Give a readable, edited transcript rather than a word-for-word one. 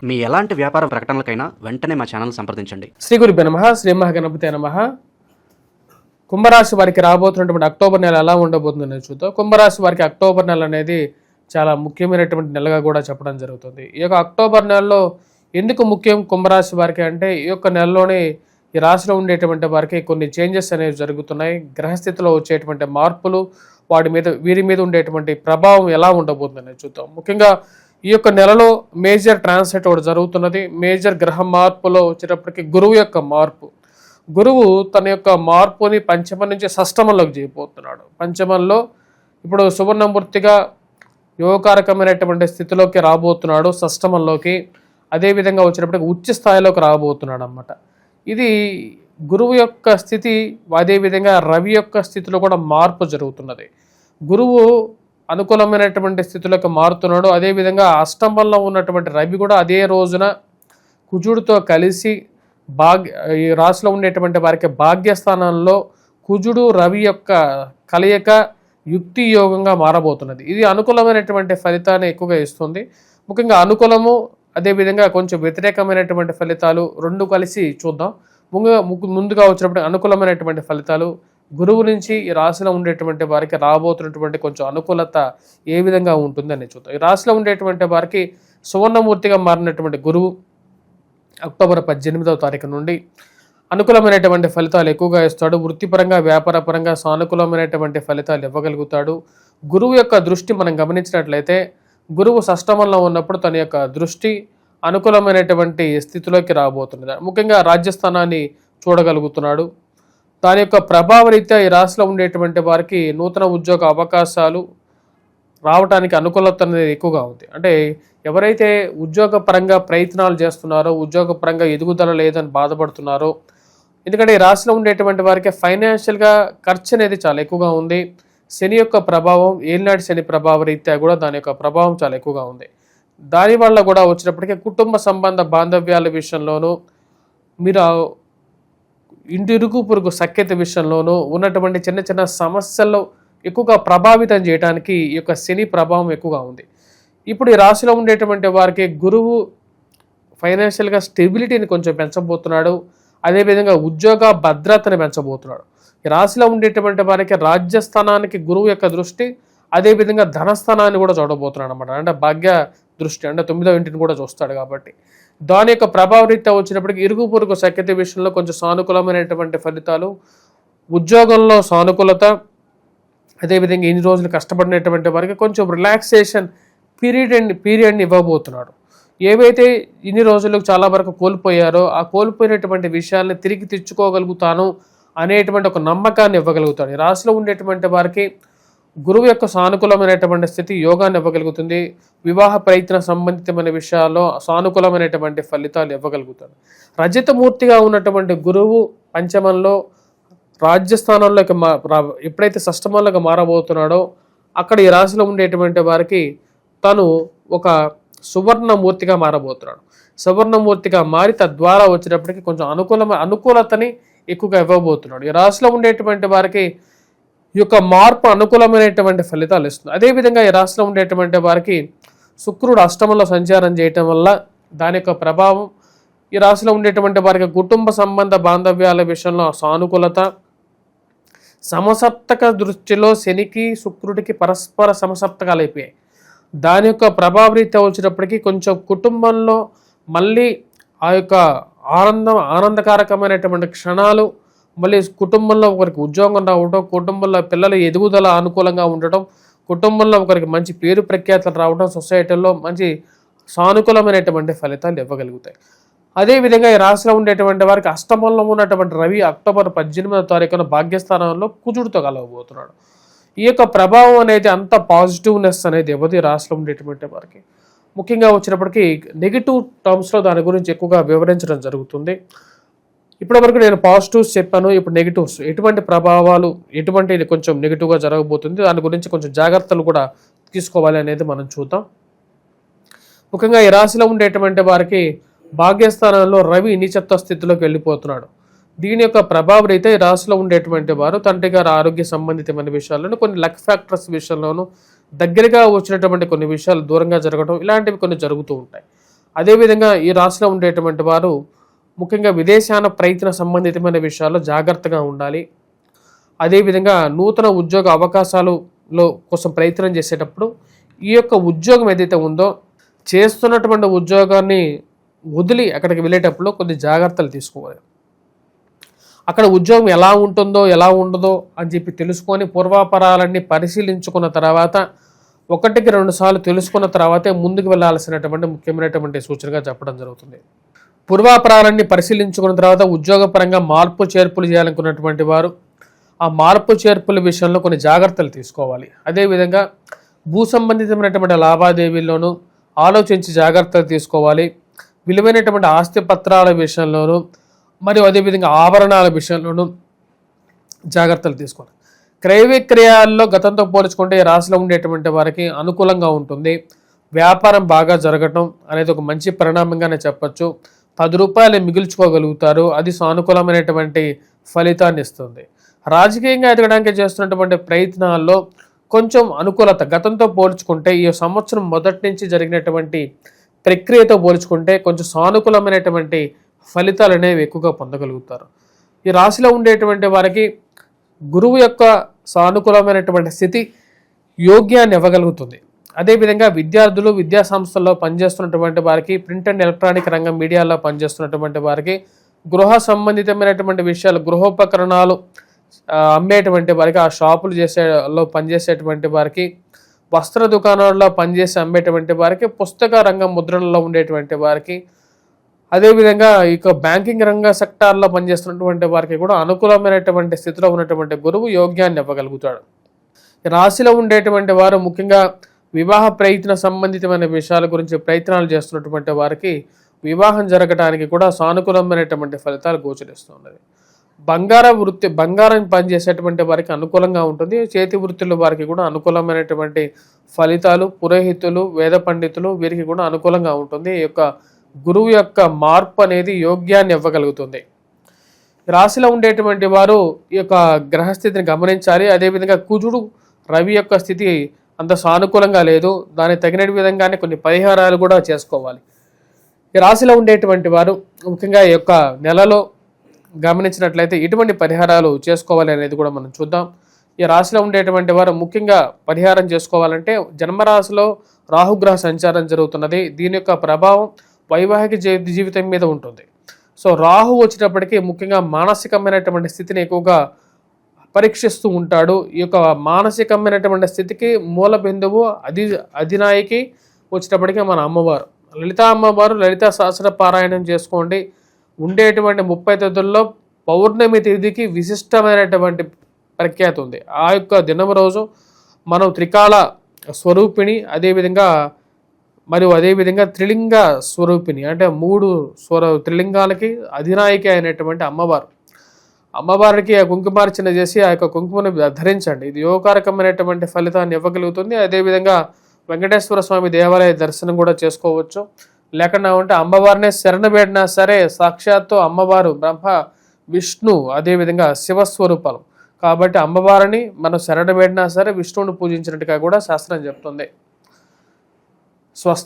మీ ఎలాంటి వ్యాపార ప్రకటనలకైనా వెంటనే మా ఛానల్ సంప్రదించండి. శ్రీ గురుభ్యో నమః. శ్రీ మహాగణపతే నమః. కుంభరాశి వారికి రాబోతున్నటువంటి అక్టోబర్ నెల ఎలా ఉండబోతుందని చూద్దాం. కుంభరాశి వారికి అక్టోబర్ నెల అనేది చాలా ముఖ్యమైనటువంటి నెలగా కూడా చెప్పడం జరుగుతుంది. ఈ యొక్క అక్టోబర్ నెలలో ఎందుకు ముఖ్యం కుంభరాశి వారికి అంటే, ఈ యొక్క నెలలోనే ఈ రాశిలో ఉండేటువంటి వారికి కొన్ని చేంజెస్ అనేవి జరుగుతున్నాయి. గ్రహస్థితిలో వచ్చేటువంటి మార్పులు, వీరి మీద ఉండేటువంటి ప్రభావం ఎలా ఉండబోతుందని చూద్దాం. ముఖ్యంగా ఈ యొక్క నెలలో మేజర్ ట్రాన్సిట్ ఒకటి జరుగుతున్నది. మేజర్ గ్రహ మార్పులో వచ్చేటప్పటికి గురువు యొక్క మార్పు. గురువు తన యొక్క మార్పుని పంచమం నుంచి షష్టమంలోకి చేయబోతున్నాడు. పంచమంలో ఇప్పుడు సువర్ణమూర్తిగా యోగకారకమైనటువంటి స్థితిలోకి రాబోతున్నాడు, షష్టమంలోకి. అదేవిధంగా వచ్చేటప్పటికి ఉచ్చ స్థాయిలోకి రాబోతున్నాడు అన్నమాట. ఇది గురువు యొక్క స్థితి. అదేవిధంగా రవి యొక్క స్థితిలో కూడా మార్పు జరుగుతున్నది. గురువు అనుకూలమైనటువంటి స్థితిలోకి మారుతున్నాడు. అదేవిధంగా అష్టమంలో ఉన్నటువంటి రవి కూడా అదే రోజున కుజుడితో కలిసి ఈ రాశిలో ఉండేటువంటి వారికి భాగ్యస్థానంలో కుజుడు రవి యొక్క కలయిక యుక్తి యోగంగా మారబోతున్నది. ఇది అనుకూలమైనటువంటి ఫలితాన్ని ఎక్కువగా ఇస్తుంది. ముఖ్యంగా అనుకూలము, అదేవిధంగా కొంచెం వ్యతిరేకమైనటువంటి ఫలితాలు రెండు కలిసి చూద్దాం. ముందుగా వచ్చినప్పుడు అనుకూలమైనటువంటి ఫలితాలు గురువు నుంచి ఈ రాశిలో ఉండేటువంటి వారికి రాబోతున్నటువంటి కొంచెం అనుకూలత ఏ విధంగా ఉంటుందని చూద్దాం. ఈ రాశిలో ఉండేటువంటి వారికి సువర్ణమూర్తిగా మారినటువంటి గురువు అక్టోబర్ 18వ తారీఖు నుండి అనుకూలమైనటువంటి ఫలితాలు ఎక్కువగా ఇస్తాడు. వృత్తిపరంగా, వ్యాపారపరంగా సానుకూలమైనటువంటి ఫలితాలు ఇవ్వగలుగుతాడు. గురువు యొక్క దృష్టి మనం గమనించినట్లయితే, గురువు షష్టమంలో ఉన్నప్పుడు తన యొక్క దృష్టి అనుకూలమైనటువంటి స్థితిలోకి రాబోతున్నది. ముఖ్యంగా రాజ్యస్థానాన్ని చూడగలుగుతున్నాడు. దాని యొక్క ప్రభావరీత్యా ఈ రాశిలో ఉండేటువంటి వారికి నూతన ఉద్యోగ అవకాశాలు రావడానికి అనుకూలత అనేది ఎక్కువగా ఉంది. అంటే ఎవరైతే ఉద్యోగపరంగా ప్రయత్నాలు చేస్తున్నారో, ఉద్యోగపరంగా ఎదుగుదల లేదని బాధపడుతున్నారో, ఎందుకంటే ఈ రాశిలో ఉండేటువంటి వారికి ఫైనాన్షియల్గా ఖర్చు అనేది చాలా ఎక్కువగా ఉంది. శని యొక్క ప్రభావం, ఏలినాటి శని ప్రభావ రీత్యా కూడా దాని యొక్క ప్రభావం చాలా ఎక్కువగా ఉంది. దానివల్ల కూడా వచ్చినప్పటికీ కుటుంబ సంబంధ బాంధవ్యాల విషయంలోనూ, మీరు ఇంటిరుగు పొరుగు సఖ్యత విషయంలోనూ ఉన్నటువంటి చిన్న చిన్న సమస్యల్లో ఎక్కువగా ప్రభావితం చేయడానికి ఈ యొక్క శని ప్రభావం ఎక్కువగా ఉంది. ఇప్పుడు ఈ రాశిలో ఉండేటువంటి వారికి గురువు ఫైనాన్షియల్గా స్టెబిలిటీని కొంచెం పెంచబోతున్నాడు. అదేవిధంగా ఉద్యోగ భద్రతని పెంచబోతున్నాడు. ఈ రాశిలో ఉండేటువంటి వారికి రాజ్యస్థానానికి గురువు యొక్క దృష్టి, అదేవిధంగా ధనస్థానాన్ని కూడా చూడబోతున్నాడు అనమాట. అంటే భాగ్య దృష్టి, అంటే 9వ ఇంటిని కూడా చూస్తాడు. కాబట్టి దాని యొక్క ప్రభావరీత్యా వచ్చినప్పటికీ ఇరుగు పొరుగు సఖ్యత విషయంలో కొంచెం సానుకూలమైనటువంటి ఫలితాలు, ఉద్యోగంలో సానుకూలత, అదేవిధంగా ఇన్ని రోజులు కష్టపడినటువంటి వారికి కొంచెం రిలాక్సేషన్ పీరియడ్ని ఇవ్వబోతున్నాడు. ఏవైతే ఇన్ని రోజులకు చాలా వరకు కోల్పోయారో ఆ కోల్పోయినటువంటి విషయాల్ని తిరిగి తెచ్చుకోగలుగుతాను అనేటువంటి ఒక నమ్మకాన్ని ఇవ్వగలుగుతాడు. ఈ రాశిలో ఉండేటువంటి వారికి గురువు యొక్క సానుకూలమైనటువంటి స్థితి యోగాన్ని ఇవ్వగలుగుతుంది. వివాహ ప్రయత్న సంబంధితమైన విషయాల్లో సానుకూలమైనటువంటి ఫలితాలు ఇవ్వగలుగుతాడు. రజతమూర్తిగా ఉన్నటువంటి గురువు పంచమంలో రాజ్యస్థానంలోకి ఎప్పుడైతే షష్టమంలోకి మారబోతున్నాడో అక్కడ ఈ రాశిలో ఉండేటువంటి వారికి తను ఒక సువర్ణమూర్తిగా మారబోతున్నాడు. సువర్ణమూర్తిగా మారి తద్వారా వచ్చినప్పటికీ కొంచెం అనుకూలతని ఎక్కువగా ఇవ్వబోతున్నాడు. ఈ రాశిలో ఉండేటువంటి వారికి ఈ యొక్క మార్పు అనుకూలమైనటువంటి ఫలితాలు ఇస్తుంది. అదేవిధంగా ఈ రాశిలో ఉండేటువంటి వారికి శుక్రుడు అష్టమంలో సంచారం చేయటం వల్ల దాని యొక్క ప్రభావం ఈ రాశిలో ఉండేటువంటి వారికి కుటుంబ సంబంధ బాంధవ్యాల విషయంలో సానుకూలత, సమసప్తక దృష్టిలో శనికి శుక్రుడికి పరస్పర సమసప్తకాలు అయిపోయాయి. దాని యొక్క ప్రభావరీత్యా వచ్చినప్పటికీ కొంచెం కుటుంబంలో మళ్ళీ ఆ యొక్క ఆనందకారకమైనటువంటి క్షణాలు, మళ్ళీ కుటుంబంలో ఒకరికి ఉద్యోగం రావడం, కుటుంబంలో పిల్లల ఎదుగుదల అనుకూలంగా ఉండటం, కుటుంబంలో ఒకరికి మంచి పేరు ప్రఖ్యాతలు రావడం, సొసైటీలో మంచి సానుకూలమైనటువంటి ఫలితాలు ఇవ్వగలుగుతాయి. అదేవిధంగా ఈ రాశిలో ఉండేటువంటి వారికి అష్టమంలో ఉన్నటువంటి రవి అక్టోబర్ 18వ తారీఖున భాగ్యస్థానంలో కుజుడితో కలవబోతున్నాడు. ఈ యొక్క ప్రభావం అనేది అంత పాజిటివ్నెస్ అనేది ఇవ్వదు ఈ రాశిలో ఉండేటువంటి వారికి. ముఖ్యంగా వచ్చినప్పటికీ నెగిటివ్ టర్మ్స్లో దాని గురించి ఎక్కువగా వివరించడం జరుగుతుంది. ఇప్పటివరకు నేను పాజిటివ్స్ చెప్పాను, ఇప్పుడు నెగిటివ్స్ ఎటువంటి ప్రభావాలు, ఎటువంటి ఇది కొంచెం నెగిటివ్గా జరగబోతుంది, దాని గురించి కొంచెం జాగ్రత్తలు కూడా తీసుకోవాలి అనేది మనం చూద్దాం. ముఖ్యంగా ఈ రాశిలో ఉండేటువంటి వారికి భాగ్యస్థానంలో రవి నీచత్వ స్థితిలోకి వెళ్ళిపోతున్నాడు. దీని యొక్క ప్రభావం అయితే ఈ రాశిలో ఉండేటువంటి వారు తండ్రి గారి ఆరోగ్య సంబంధితమైన విషయాలను, కొన్ని లక్ ఫ్యాక్టర్స్ విషయంలోనూ, దగ్గరగా వచ్చినటువంటి కొన్ని విషయాలు దూరంగా జరగడం, ఇలాంటివి కొన్ని జరుగుతూ ఉంటాయి. అదేవిధంగా ఈ రాశిలో ఉండేటువంటి వారు ముఖ్యంగా విదేశాన ప్రయత్న సంబంధితమైన విషయాల్లో జాగ్రత్తగా ఉండాలి. అదేవిధంగా నూతన ఉద్యోగ అవకాశాలలో కోసం ప్రయత్నం చేసేటప్పుడు ఈ యొక్క ఉద్యోగం ఏదైతే ఉందో చేస్తున్నటువంటి ఉద్యోగాన్ని వదిలి అక్కడికి వెళ్ళేటప్పుడు కొన్ని జాగ్రత్తలు తీసుకోవాలి. అక్కడ ఉద్యోగం ఎలా ఉంటుందో ఎలా ఉండదో అని చెప్పి తెలుసుకొని పూర్వాపరాలన్నీ పరిశీలించుకున్న తర్వాత 1-2 సార్లు తెలుసుకున్న తర్వాతే ముందుకు వెళ్ళాల్సినటువంటి ముఖ్యమైనటువంటి సూచనగా చెప్పడం జరుగుతుంది. పూర్వాపరాలన్నీ పరిశీలించుకున్న తర్వాత ఉద్యోగపరంగా మార్పు చేర్పులు చేయాలనుకున్నటువంటి వారు ఆ మార్పు చేర్పుల విషయంలో కొన్ని జాగ్రత్తలు తీసుకోవాలి. అదేవిధంగా భూ సంబంధితమైనటువంటి లావాదేవీల్లోనూ ఆలోచించి జాగ్రత్తలు తీసుకోవాలి. విలువైనటువంటి ఆస్తి పత్రాల విషయంలోనూ మరియు అదేవిధంగా ఆభరణాల విషయంలోనూ జాగ్రత్తలు తీసుకోవాలి. క్రయ విక్రయాల్లో గతంతో పోల్చుకుంటే ఈ రాశిలో ఉండేటువంటి వారికి అనుకూలంగా ఉంటుంది. వ్యాపారం బాగా జరగటం అనేది ఒక మంచి పరిణామంగానే చెప్పచ్చు. 10 రూపాయలు మిగుల్చుకోగలుగుతారు. అది సానుకూలమైనటువంటి ఫలితాన్ని ఇస్తుంది. రాజకీయంగా ఎదగడానికి చేస్తున్నటువంటి ప్రయత్నాల్లో కొంచెం అనుకూలత గతంతో పోల్చుకుంటే ఈ సంవత్సరం మొదటి నుంచి జరిగినటువంటి ప్రక్రియతో పోల్చుకుంటే కొంచెం సానుకూలమైనటువంటి ఫలితాలు అనేవి ఎక్కువగా పొందగలుగుతారు. ఈ రాశిలో ఉండేటువంటి వారికి గురువు యొక్క సానుకూలమైనటువంటి స్థితి యోగ్యాన్ని ఇవ్వగలుగుతుంది. అదేవిధంగా విద్యార్థులు విద్యా సంస్థల్లో పనిచేస్తున్నటువంటి వారికి ప్రింట్ అండ్ ఎలక్ట్రానిక్ రంగం మీడియాలో పనిచేస్తున్నటువంటి వారికి గృహ సంబంధితమైనటువంటి విషయాలు గృహోపకరణాలు అమ్మేటువంటి వారికి ఆ షాపులు పనిచేసేటువంటి వారికి వస్త్ర దుకాణాల్లో పనిచేసి అమ్మేటువంటి వారికి పుస్తక రంగం ముద్రణలో ఉండేటువంటి వారికి అదేవిధంగా ఇక బ్యాంకింగ్ రంగ సెక్టార్లో పనిచేస్తున్నటువంటి వారికి కూడా అనుకూలమైనటువంటి స్థితిలో ఉన్నటువంటి గురువు యోగ్యాన్ని ఇవ్వగలుగుతాడు. రాశిలో ఉండేటువంటి వారు ముఖ్యంగా వివాహ ప్రయత్న సంబంధితమైన విషయాల గురించి ప్రయత్నాలు చేస్తున్నటువంటి వారికి వివాహం జరగడానికి కూడా సానుకూలమైనటువంటి ఫలితాలు గోచరిస్తున్నది. బంగారం పనిచేసేటువంటి వారికి అనుకూలంగా ఉంటుంది. చేతి వృత్తుల వారికి కూడా అనుకూలమైనటువంటి ఫలితాలు, పురోహితులు, వేద పండితులు వీరికి కూడా అనుకూలంగా ఉంటుంది. ఈ యొక్క గురువు యొక్క మార్పు అనేది యోగ్యాన్ని ఇవ్వగలుగుతుంది. రాశిలో ఉండేటువంటి వారు ఈ యొక్క గ్రహస్థితిని గమనించాలి. అదేవిధంగా కుజుడు రవి యొక్క స్థితి అంత సానుకూలంగా లేదు. దానికి తగిన విధంగానే కొన్ని పరిహారాలు కూడా చేసుకోవాలి. ఈ రాశిలో ఉండేటువంటి వారు ముఖ్యంగా ఈ యొక్క నెలలో గమనించినట్లయితే ఎటువంటి పరిహారాలు చేసుకోవాలి అనేది కూడా మనం చూద్దాం. ఈ రాశిలో ఉండేటువంటి వారు ముఖ్యంగా పరిహారం చేసుకోవాలంటే జన్మరాశిలో రాహుగ్రహ సంచారం జరుగుతున్నది. దీని యొక్క ప్రభావం వైవాహిక జీవితం మీద ఉంటుంది. సో రాహు వచ్చేటప్పటికీ ముఖ్యంగా మానసికమైనటువంటి స్థితిని ఎక్కువగా పరీక్షిస్తూ ఉంటాడు. ఈ యొక్క మానసికమైనటువంటి స్థితికి మూల బిందువు అధినాయకి వచ్చేటప్పటికీ మన అమ్మవారు లలిత అమ్మవారు. లలిత సహస్ర పారాయణం చేసుకోండి. ఉండేటువంటి 30 తిథుల్లో పౌర్ణమి తిథికి విశిష్టమైనటువంటి ప్రఖ్యాతి ఉంది. ఆ యొక్క దినం రోజు మనం త్రికాల స్వరూపిణి అదేవిధంగా త్రిలింగ స్వరూపిణి అంటే 3 త్రిలింగాలకి అధినాయిక అయినటువంటి అమ్మవారికి ఆ కుంకుమార్చన చేసి ఆ యొక్క కుంకుమను ధరించండి. ఇది యోగకారకమైనటువంటి ఫలితాన్ని ఇవ్వగలుగుతుంది. అదేవిధంగా వెంకటేశ్వర స్వామి దేవాలయ దర్శనం కూడా చేసుకోవచ్చు. లేకుండా ఉంటే అమ్మవారినే శరణబేడినా సరే సాక్షాత్తు అమ్మవారు బ్రహ్మ విష్ణు అదేవిధంగా శివస్వరూపాలు కాబట్టి అమ్మవారిని మనం శరణబేడినా సరే విష్ణువుని పూజించినట్టుగా కూడా శాస్త్రం చెప్తుంది. స్వస్తి.